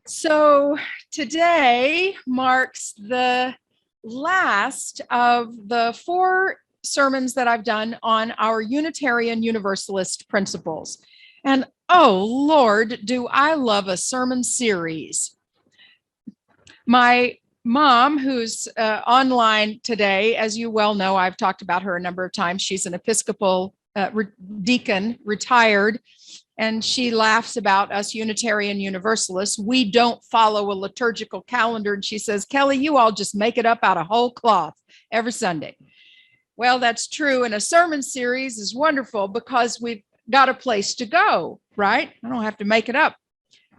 So today marks the last of the 4 sermons that I've done on our Unitarian Universalist principles. And oh Lord, do I love a sermon series. My mom, who's online today, as you well know, I've talked about her a number of times. She's an Episcopal deacon, retired. And she laughs about us Unitarian Universalists. We don't follow a liturgical calendar. And she says, Kelli, you all just make it up out of whole cloth every Sunday. Well, that's true. And a sermon series is wonderful because we've got a place to go, right? I don't have to make it up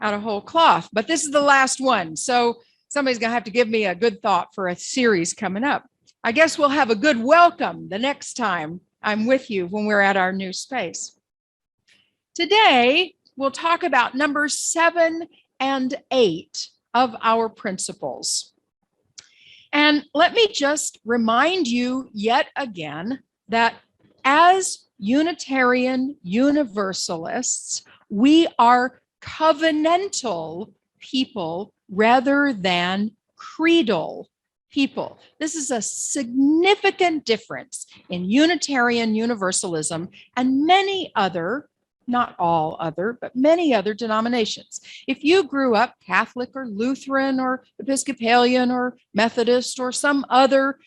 out of whole cloth. But this is the last one. So somebody's going to have to give me a good thought for a series coming up. I guess we'll have a good welcome the next time I'm with you when we're at our new space. Today, we'll talk about numbers 7 and 8 of our principles. And let me just remind you yet again that as Unitarian Universalists, we are covenantal people rather than creedal people. This is a significant difference in Unitarian Universalism and many other, not all other, but many other denominations. If you grew up Catholic or Lutheran or Episcopalian or Methodist or some other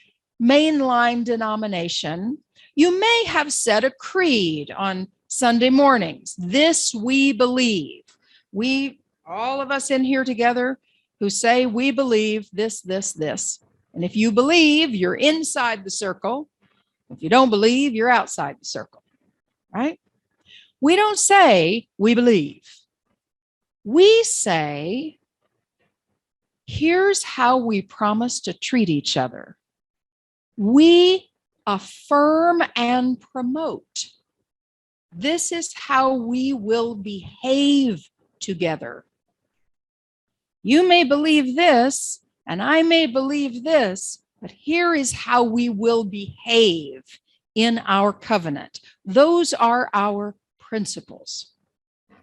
mainline denomination, you may have said a creed on Sunday mornings. This we believe. We, all of us in here together who say we believe this, this, this. And if you believe, you're inside the circle. If you don't believe, you're outside the circle, right? We don't say we believe. We say, here's how we promise to treat each other. We affirm and promote. This is how we will behave together. You may believe this, and I may believe this, but here is how we will behave in our covenant. Those are our principles,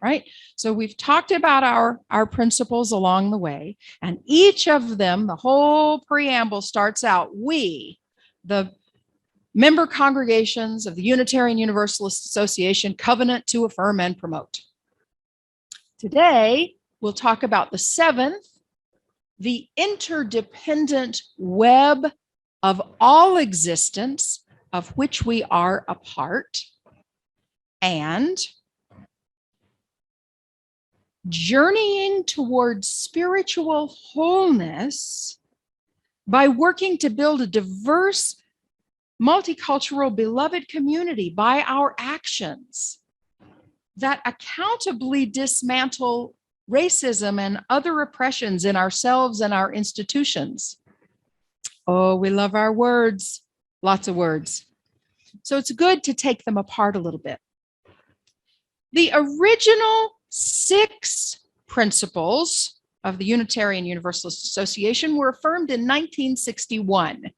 right? So we've talked about our principles along the way, and each of them, the whole preamble starts out, we, the member congregations of the Unitarian Universalist Association, covenant to affirm and promote. Today, we'll talk about the 7th, the interdependent web of all existence of which we are a part, and journeying towards spiritual wholeness by working to build a diverse, multicultural, beloved community by our actions that accountably dismantle racism and other oppressions in ourselves and our institutions. Oh, we love our words, lots of words. So it's good to take them apart a little bit. The original 6 principles of the Unitarian Universalist Association were affirmed in 1961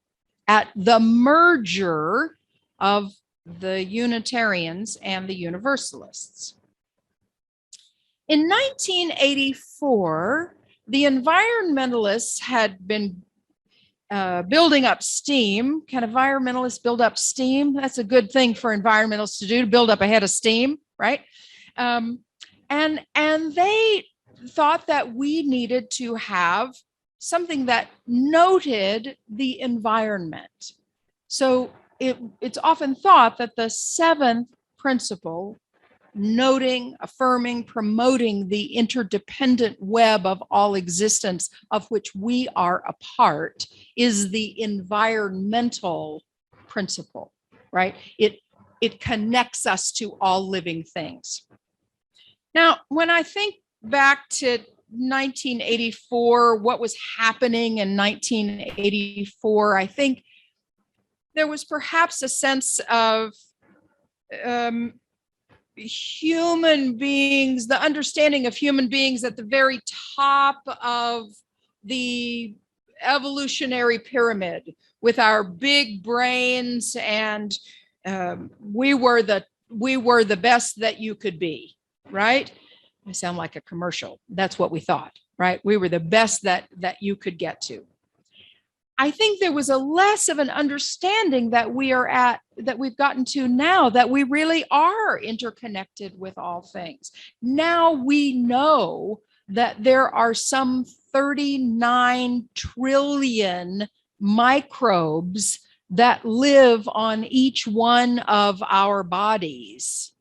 at the merger of the Unitarians and the Universalists. In 1984, the environmentalists had been building up steam. Can environmentalists build up steam? That's a good thing for environmentalists to do, to build up a head of steam, right? And they thought that we needed to have something that noted the environment. So it's often thought that the 7th principle, noting, affirming, promoting the interdependent web of all existence of which we are a part, is the environmental principle, right? It connects us to all living things. Now, when I think back to 1984, what was happening in 1984, I think there was perhaps a sense of human beings, the understanding of human beings at the very top of the evolutionary pyramid with our big brains, and we were the best that you could be, right? I sound like a commercial. That's what we thought, right? We were the best that you could get to. I think there was a less of an understanding that we've gotten to now, that we really are interconnected with all things. Now we know that there are some 39 trillion microbes that live on each one of our bodies,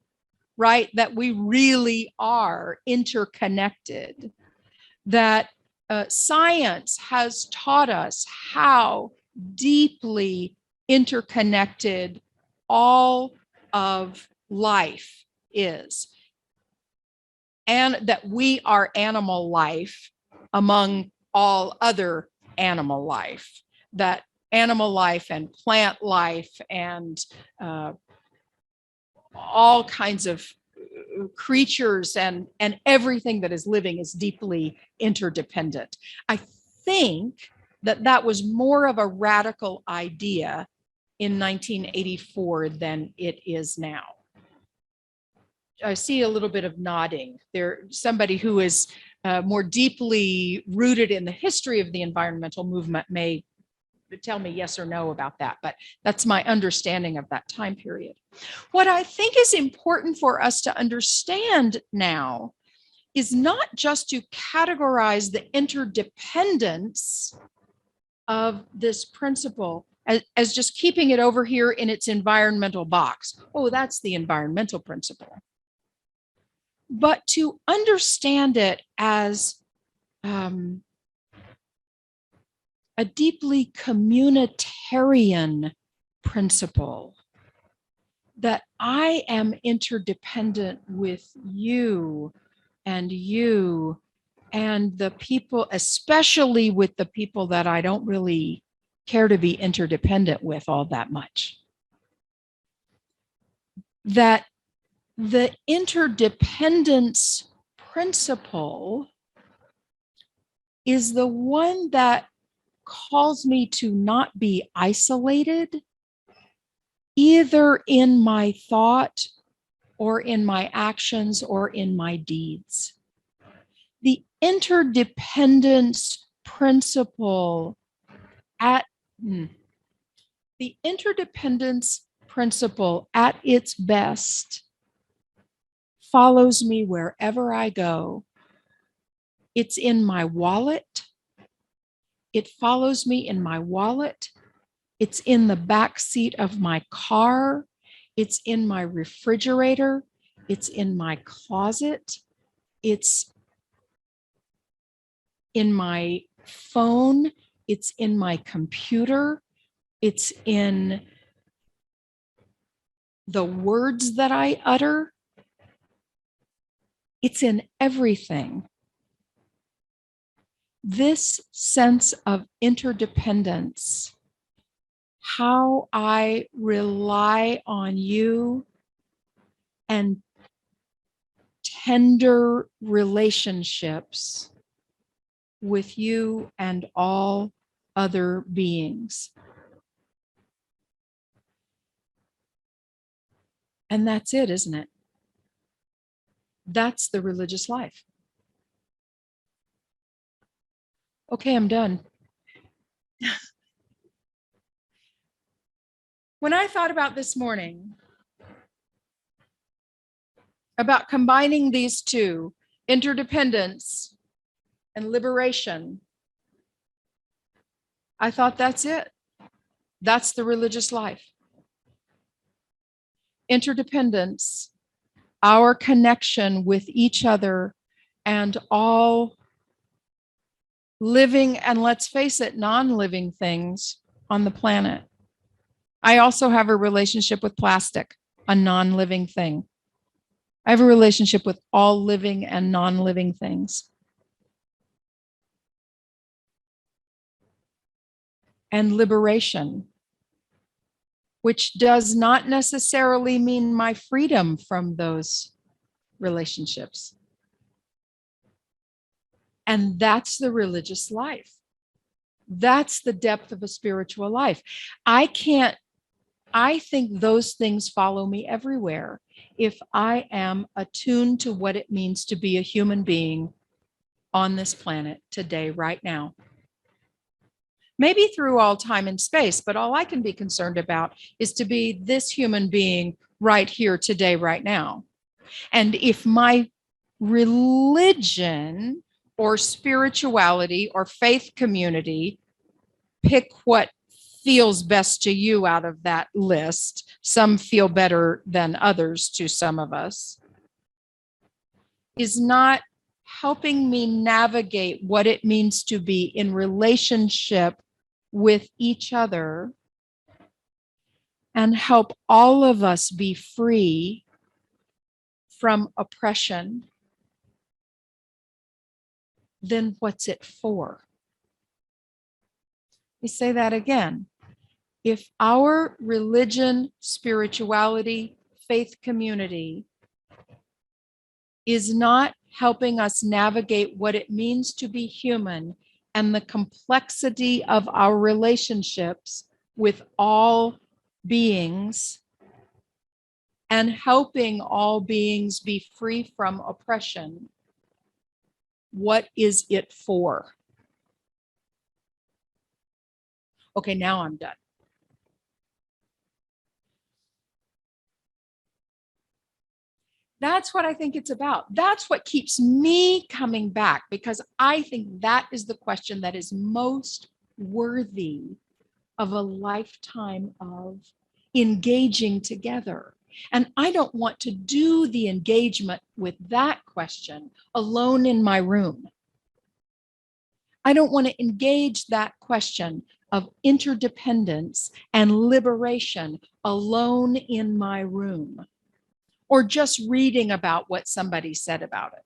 right? That we really are interconnected, that science has taught us how deeply interconnected all of life is, and that we are animal life among all other animal life, that animal life and plant life and all kinds of creatures and everything that is living is deeply interdependent. I think that was more of a radical idea in 1984 than it is now. I see a little bit of nodding there. Somebody who is more deeply rooted in the history of the environmental movement may tell me yes or no about that, but that's my understanding of that time period. What I think is important for us to understand now is not just to categorize the interdependence of this principle as just keeping it over here in its environmental box. Oh, that's the environmental principle. But to understand it as a deeply communitarian principle, that I am interdependent with you and the people, especially with the people that I don't really care to be interdependent with all that much. That the interdependence principle is the one that calls me to not be isolated, either in my thought or in my actions or in my deeds. The interdependence principle at its best follows me wherever I go. It's in my wallet. It follows me in my wallet. It's in the back seat of my car. It's in my refrigerator. It's in my closet. It's in my phone. It's in my computer. It's in the words that I utter. It's in everything. This sense of interdependence, how I rely on you and tender relationships with you and all other beings. And that's it, isn't it? That's the religious life. Okay, I'm done. When I thought about this morning, about combining these two, interdependence and liberation, I thought that's it. That's the religious life. Interdependence, our connection with each other and all living, and let's face it, non-living things on the planet. I also have a relationship with plastic, a non-living thing. I have a relationship with all living and non-living things. And liberation, which does not necessarily mean my freedom from those relationships. And that's the religious life. That's the depth of a spiritual life. I think those things follow me everywhere if I am attuned to what it means to be a human being on this planet today, right now. Maybe through all time and space, but all I can be concerned about is to be this human being right here today, right now. And if my religion or spirituality or faith community, pick what feels best to you out of that list. Some feel better than others to some of us, is not helping me navigate what it means to be in relationship with each other and help all of us be free from oppression, then what's it for? Let me say that again. If our religion, spirituality, faith community is not helping us navigate what it means to be human and the complexity of our relationships with all beings, and helping all beings be free from oppression, what is it for? Okay, now I'm done. That's what I think it's about. That's what keeps me coming back, because I think that is the question that is most worthy of a lifetime of engaging together. And I don't want to do the engagement with that question alone in my room. I don't want to engage that question of interdependence and liberation alone in my room, or just reading about what somebody said about it,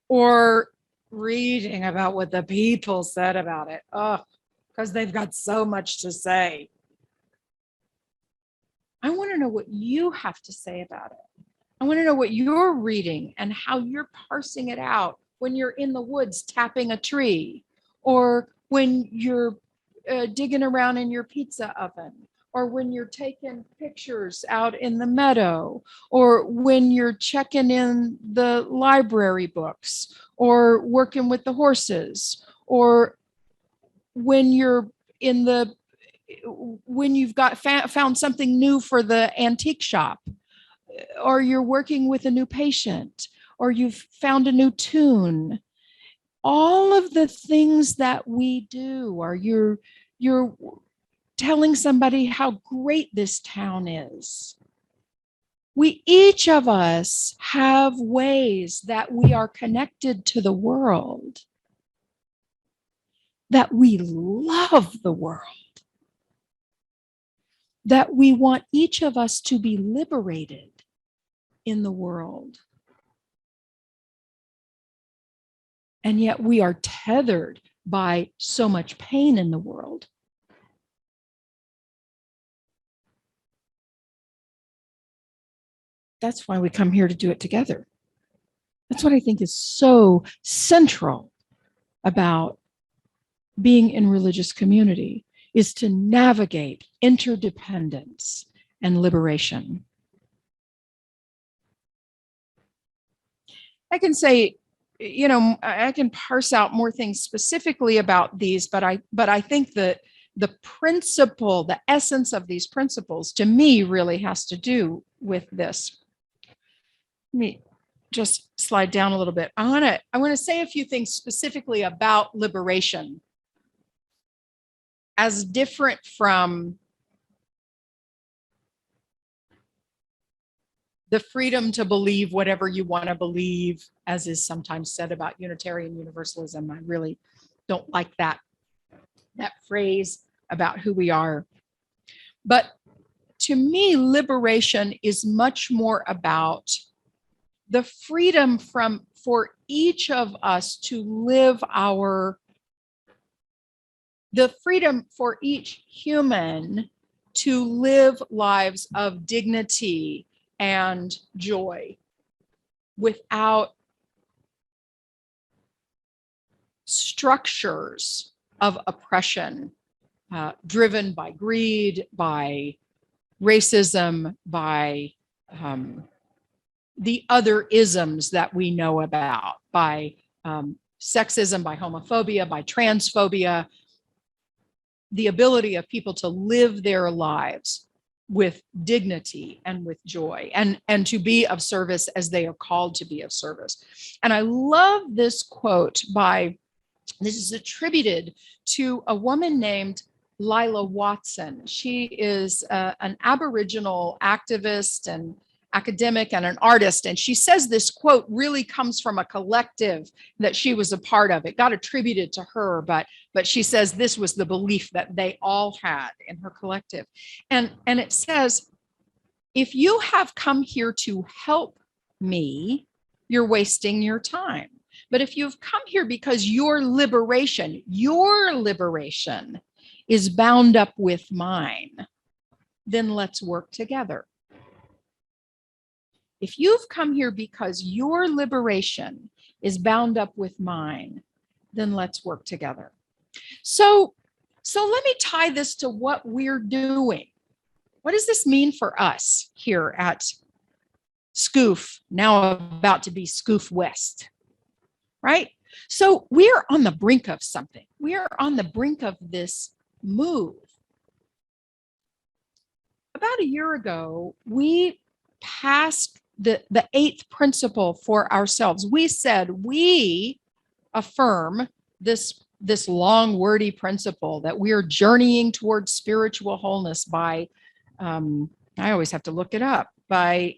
or reading about what the people said about it. Oh, because they've got so much to say. I want to know what you have to say about it. I want to know what you're reading and how you're parsing it out when you're in the woods tapping a tree, or when you're digging around in your pizza oven, or when you're taking pictures out in the meadow, or when you're checking in the library books, or working with the horses, or when you're in the when you've got found something new for the antique shop, or you're working with a new patient, or you've found a new tune. All of the things that we do, or you're telling somebody how great this town is. We, each of us, have ways that we are connected to the world, that we love the world, that we want each of us to be liberated in the world. And yet we are tethered by so much pain in the world. That's why we come here to do it together. That's what I think is so central about being in religious community, is to navigate interdependence and liberation. I can say, I can parse out more things specifically about these, but I think that the principle, the essence of these principles, to me, really has to do with this. Let me just slide down a little bit. I want to say a few things specifically about liberation, as different from the freedom to believe whatever you want to believe, as is sometimes said about Unitarian Universalism. I really don't like that phrase about who we are. But to me, liberation is much more about the freedom for each of us to live the freedom for each human to live lives of dignity and joy without structures of oppression, driven by greed, by racism, by the other isms that we know about, by sexism, by homophobia, by transphobia, the ability of people to live their lives with dignity and with joy, and to be of service as they are called to be of service. And I love this quote this is attributed to a woman named Lila Watson. She is an Aboriginal activist and academic and an artist. And she says this quote really comes from a collective that she was a part of. It got attributed to her, but she says this was the belief that they all had in her collective. And it says, if you have come here to help me, you're wasting your time. But if you've come here because your liberation is bound up with mine, then let's work together. If you've come here because your liberation is bound up with mine, then let's work together. So let me tie this to what we're doing. What does this mean for us here at Scoof, now about to be Scoof West, right? So we're on the brink of something. We're on the brink of this move. About a year ago, we passed the eighth principle for ourselves. We said we affirm this long, wordy principle that we are journeying towards spiritual wholeness by, I always have to look it up, by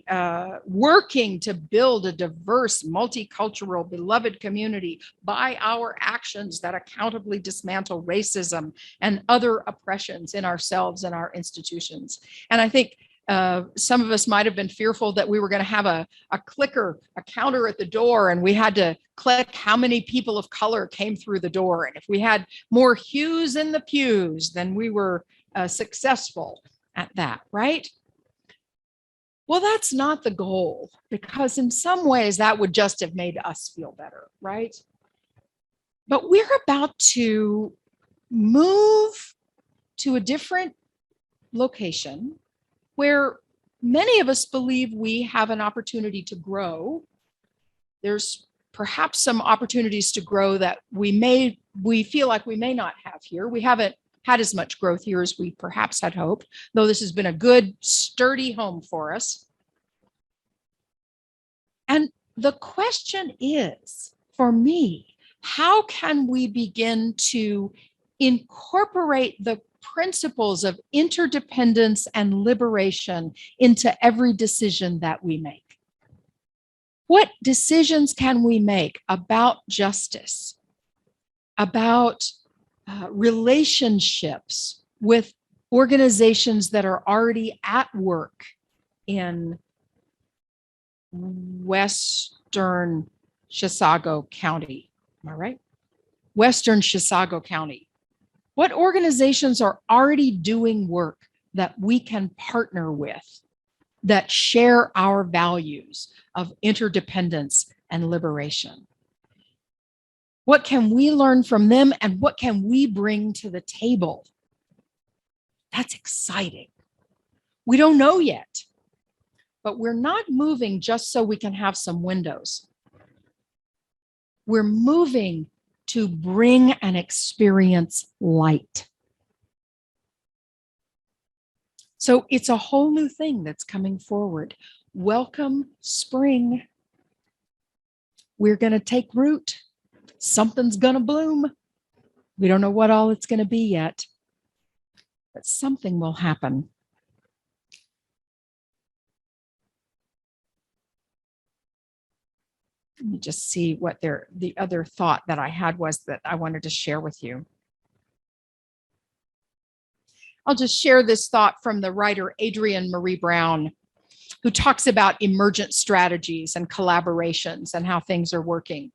working to build a diverse, multicultural, beloved community by our actions that accountably dismantle racism and other oppressions in ourselves and our institutions. And I think some of us might have been fearful that we were going to have a clicker, a counter at the door, and we had to click how many people of color came through the door. And if we had more hues in the pews, then we were successful at that, right? Well, that's not the goal, because in some ways that would just have made us feel better, right? But we're about to move to a different location where many of us believe we have an opportunity to grow. There's perhaps some opportunities to grow that we feel like we may not have here. We haven't had as much growth here as we perhaps had hoped, though this has been a good, sturdy home for us. And the question is, for me, how can we begin to incorporate the principles of interdependence and liberation into every decision that we make? What decisions can we make about justice, about relationships with organizations that are already at work in Western Chisago County? Am I right? Western Chisago County. What organizations are already doing work that we can partner with that share our values of interdependence and liberation? What can we learn from them, and what can we bring to the table? That's exciting. We don't know yet, but we're not moving just so we can have some windows. We're moving to bring and experience light. So it's a whole new thing that's coming forward. Welcome spring. We're going to take root. Something's going to bloom. We don't know what all it's going to be yet, but something will happen. Let me just see what the other thought that I had was that I wanted to share with you. I'll just share this thought from the writer Adrienne Marie Brown, who talks about emergent strategies and collaborations and how things are working.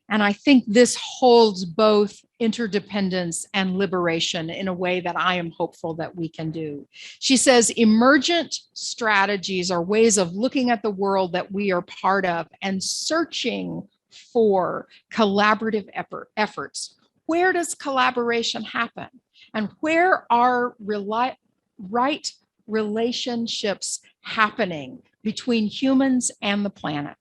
And I think this holds both interdependence and liberation in a way that I am hopeful that we can do. She says, emergent strategies are ways of looking at the world that we are part of and searching for collaborative efforts. Where does collaboration happen? And where are right relationships happening between humans and the planet?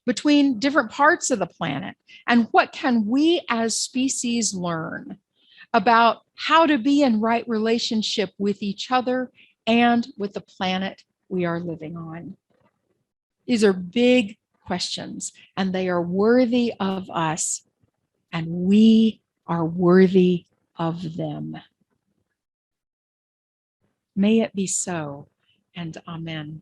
between different parts of the planet? And what can we as species learn about how to be in right relationship with each other and with the planet we are living on? These are big questions, and they are worthy of us, and we are worthy of them. May it be so, and amen.